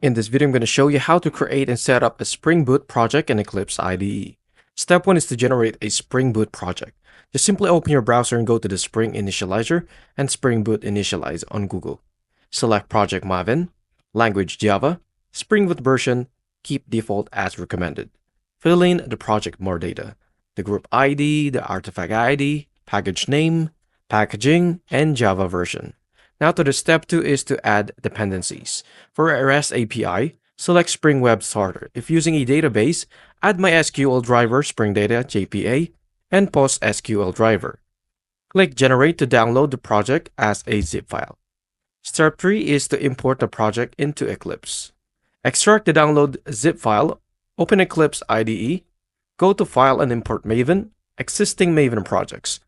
In this video, I'm going to show you how to create and set up a Spring Boot project in Eclipse IDE. Step 1 is to generate a Spring Boot project. Just simply open your browser and go to the Spring Initializer and Spring Boot Initialize on Google. Select Project Maven, Language Java, Spring Boot version, keep default as recommended. Fill in the project more data, the group ID, the artifact ID, package name, packaging, and Java version. Now to the step 2 is to add dependencies. For a REST API, select Spring Web Starter. If using a database, add MySQL driver Spring Data JPA and PostSQL driver. Click Generate to download the project as a zip file. Step 3 is to import the project into Eclipse. Extract the download zip file, open Eclipse IDE, go to File and import Maven, existing Maven projects.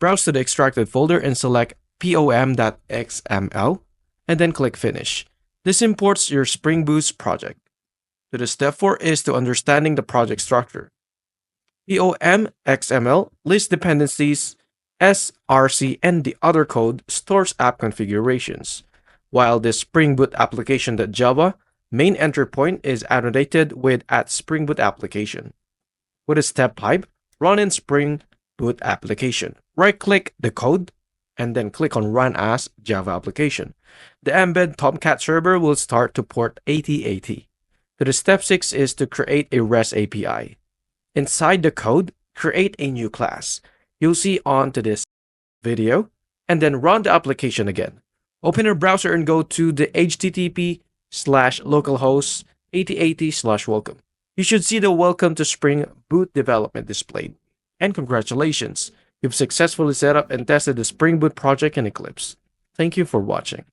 Browse to the extracted folder and select pom.xml, and then click Finish. This imports your Spring Boot project. So the step 4 is to understanding the project structure. pom.xml lists dependencies, src, and the other code stores app configurations, while the Spring Boot application.java main entry point is annotated with @springbootapplication. With a step 5, run in Spring Boot application. Right-click the code, and then click on Run as Java application. The embed Tomcat server will start to port 8080. So the step 6 is to create a REST API. Inside the code, create a new class. You'll see on to this video, and then run the application again. Open your browser and go to the http://localhost 8080/welcome. You should see the Welcome to Spring Boot development displayed. And congratulations! You've successfully set up and tested the Spring Boot project in Eclipse. Thank you for watching.